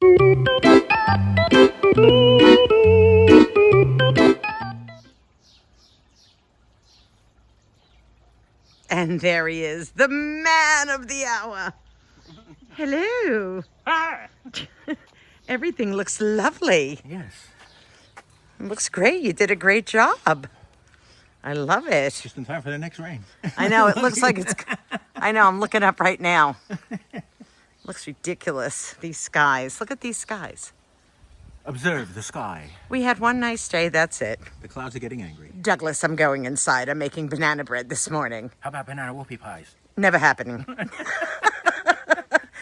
And there he is, the man of the hour. Hello. Hi. Everything looks lovely. Yes. It looks great. You did a great job. I love it. Just in time for the next rain. I know, it looks like it's... I know, I'm looking up right now. Looks ridiculous, these skies. Look at these skies. Observe the sky. We had one nice day, that's it. The clouds are getting angry. Douglas, I'm going inside. I'm making banana bread this morning. How about banana whoopie pies? Never happening.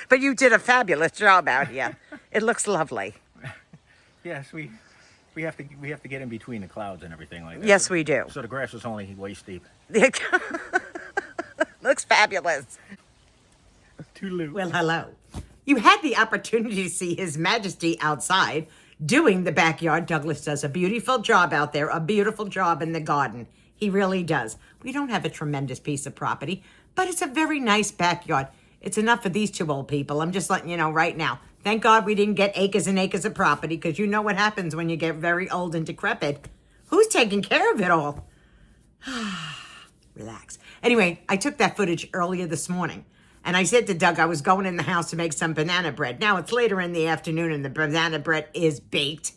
But you did a fabulous job out here. It looks lovely. Yes, we have to get in between the clouds and everything like that. Yes, we do. So the grass is only waist deep. Looks fabulous. Toodaloo. Well, hello. You had the opportunity to see His Majesty outside doing the backyard. Douglas does a beautiful job out there, a beautiful job in the garden. He really does. We don't have a tremendous piece of property, but it's a very nice backyard. It's enough for these two old people. I'm just letting you know right now. Thank God we didn't get acres and acres of property, because you know what happens when you get very old and decrepit. Who's taking care of it all? Relax. Anyway, I took that footage earlier this morning. And I said to Doug I was going in the house to make some banana bread. Now it's later in the afternoon and the banana bread is baked.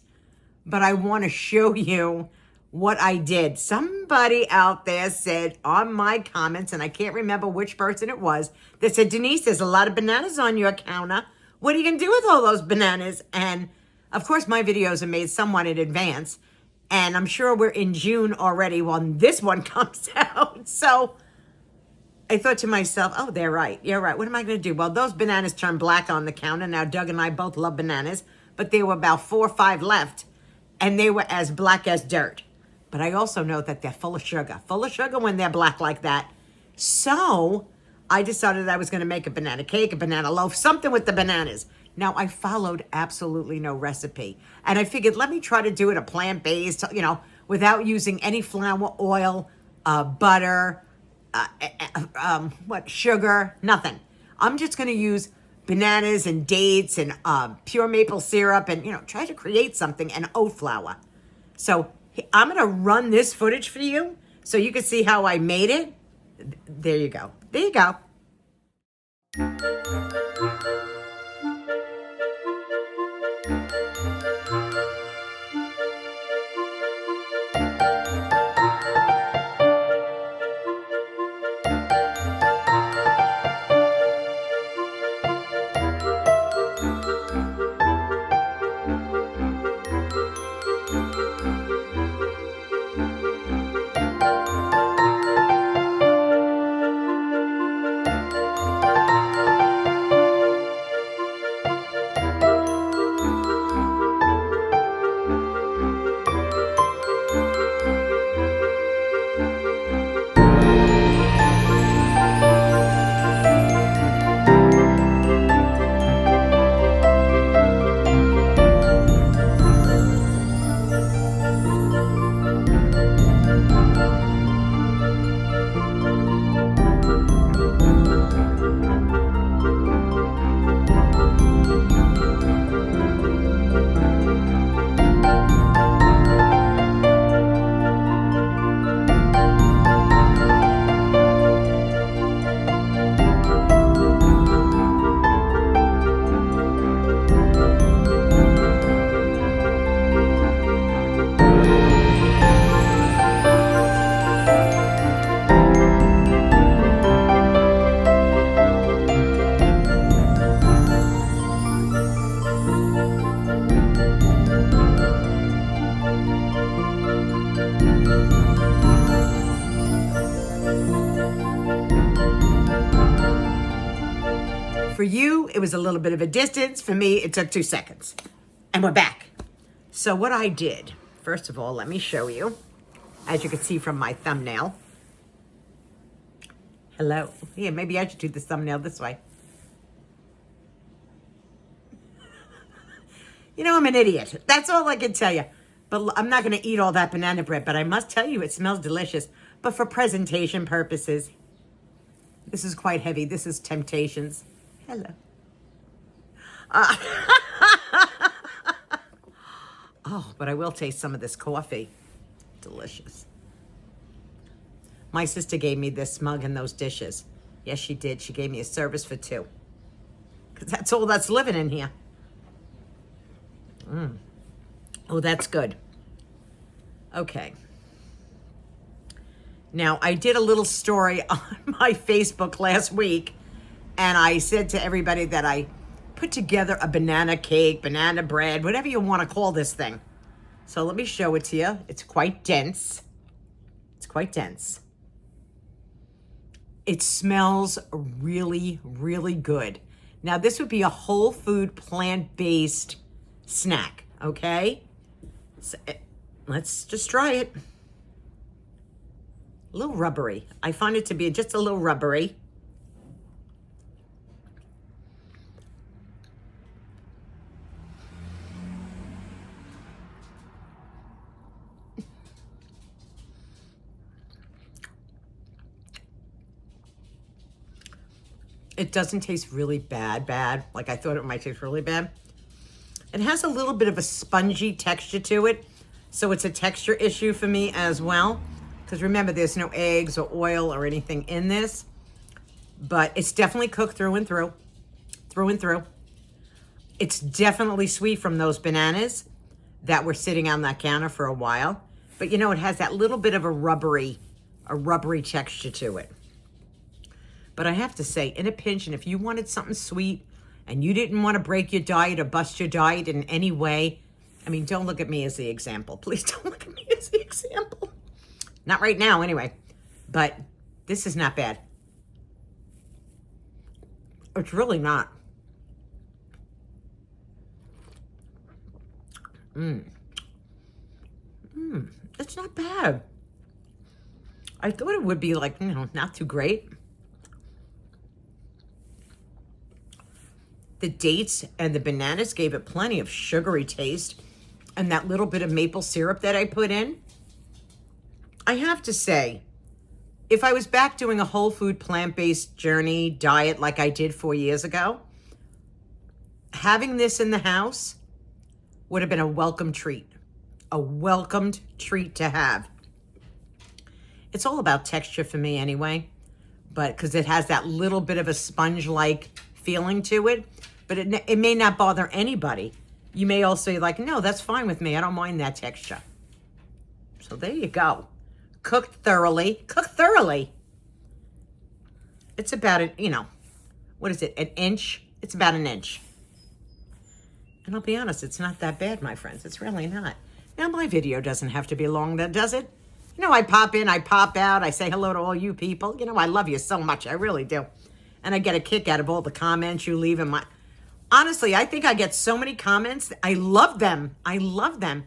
But I want to show you what I did. Somebody out there said on my comments, and I can't remember which person it was, that said, Denise, there's a lot of bananas on your counter. What are you going to do with all those bananas? And of course, my videos are made somewhat in advance. And I'm sure we're in June already when this one comes out. So I thought to myself, oh, they're right. You're right. What am I going to do? Well, those bananas turned black on the counter. Now, Doug and I both love bananas, but there were about 4 or 5 left, and they were as black as dirt. But I also know that they're full of sugar when they're black like that. So I decided I was going to make a banana cake, a banana loaf, something with the bananas. Now, I followed absolutely no recipe, and I figured, let me try to do it a plant-based, without using any flour, oil, butter, sugar, nothing. I'm just going to use bananas and dates and pure maple syrup and, try to create something, and oat flour. So I'm going to run this footage for you so you can see how I made it. There you go. There you go. For you, it was a little bit of a distance. For me, it took 2 seconds. And we're back. So what I did, first of all, let me show you. As you can see from my thumbnail. Hello. Yeah, maybe I should do the thumbnail this way. I'm an idiot. That's all I can tell you. But I'm not going to eat all that banana bread. But I must tell you, it smells delicious. But for presentation purposes, this is quite heavy. This is Temptations. Hello. Oh, but I will taste some of this coffee. Delicious. My sister gave me this mug and those dishes. Yes, she did. She gave me a service for 2. Because that's all that's living in here. Oh, that's good. Okay. Now, I did a little story on my Facebook last week, and I said to everybody that I put together a banana cake, banana bread, whatever you want to call this thing. So let me show it to you. It's quite dense. It's quite dense. It smells really, really good. Now, this would be a whole food, plant-based snack, okay? So, let's just try it. A little rubbery. I find it to be just a little rubbery. It doesn't taste really bad, like I thought it might taste really bad. It has a little bit of a spongy texture to it, so it's a texture issue for me as well. Because remember, there's no eggs or oil or anything in this, but it's definitely cooked through and through. It's definitely sweet from those bananas that were sitting on that counter for a while. But you know, it has that little bit of a rubbery texture to it. But I have to say, in a pinch, and if you wanted something sweet and you didn't want to break your diet or bust your diet in any way, I mean, don't look at me as the example. Please don't look at me as the example. Not right now, anyway. But this is not bad. It's really not. It's not bad. I thought it would be like, you know, not too great. The dates and the bananas gave it plenty of sugary taste. And that little bit of maple syrup that I put in. I have to say, if I was back doing a whole food plant-based journey diet like I did 4 years ago, having this in the house would have been a welcome treat. A welcomed treat to have. It's all about texture for me anyway, but because it has that little bit of a sponge-like feeling to it, but it may not bother anybody. You may also be like, no, that's fine with me. I don't mind that texture. So there you go. Cooked thoroughly. Cooked thoroughly. It's about, what is it, an inch? It's about an inch. And I'll be honest, it's not that bad, my friends. It's really not. Now, my video doesn't have to be long, does it? You know, I pop in, I pop out, I say hello to all you people. You know, I love you so much. I really do. And I get a kick out of all the comments you leave in my... Honestly, I think I get so many comments. I love them. I love them.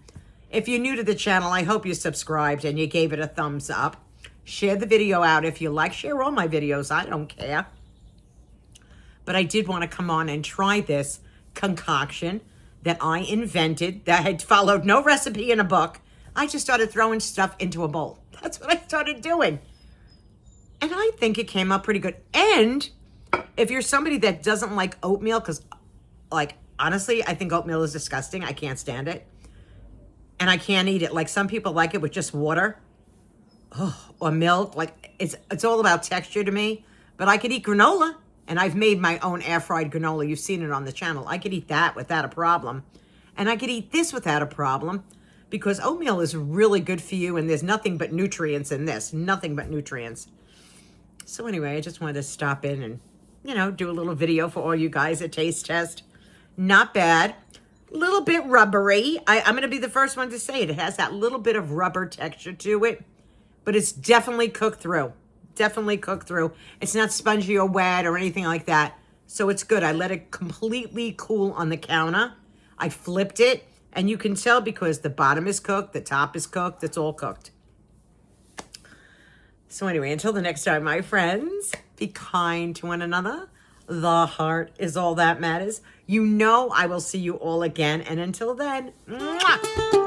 If you're new to the channel, I hope you subscribed and you gave it a thumbs up. Share the video out if you like. Share all my videos. I don't care. But I did want to come on and try this concoction that I invented that had followed no recipe in a book. I just started throwing stuff into a bowl. That's what I started doing. And I think it came out pretty good. And if you're somebody that doesn't like oatmeal, because, like, honestly, I think oatmeal is disgusting. I can't stand it. And I can't eat it. Like, some people like it with just water or milk. Like, it's all about texture to me. But I could eat granola. And I've made my own air-fried granola. You've seen it on the channel. I could eat that without a problem. And I could eat this without a problem. Because oatmeal is really good for you. And there's nothing but nutrients in this. Nothing but nutrients. So anyway, I just wanted to stop in and, do a little video for all you guys, a taste test. Not bad. A little bit rubbery. I'm going to be the first one to say it. It has that little bit of rubber texture to it. But it's definitely cooked through. Definitely cooked through. It's not spongy or wet or anything like that. So it's good. I let it completely cool on the counter. I flipped it. And you can tell because the bottom is cooked, the top is cooked. It's all cooked. So anyway, until the next time, my friends, be kind to one another. The heart is all that matters. I will see you all again. And until then, mwah!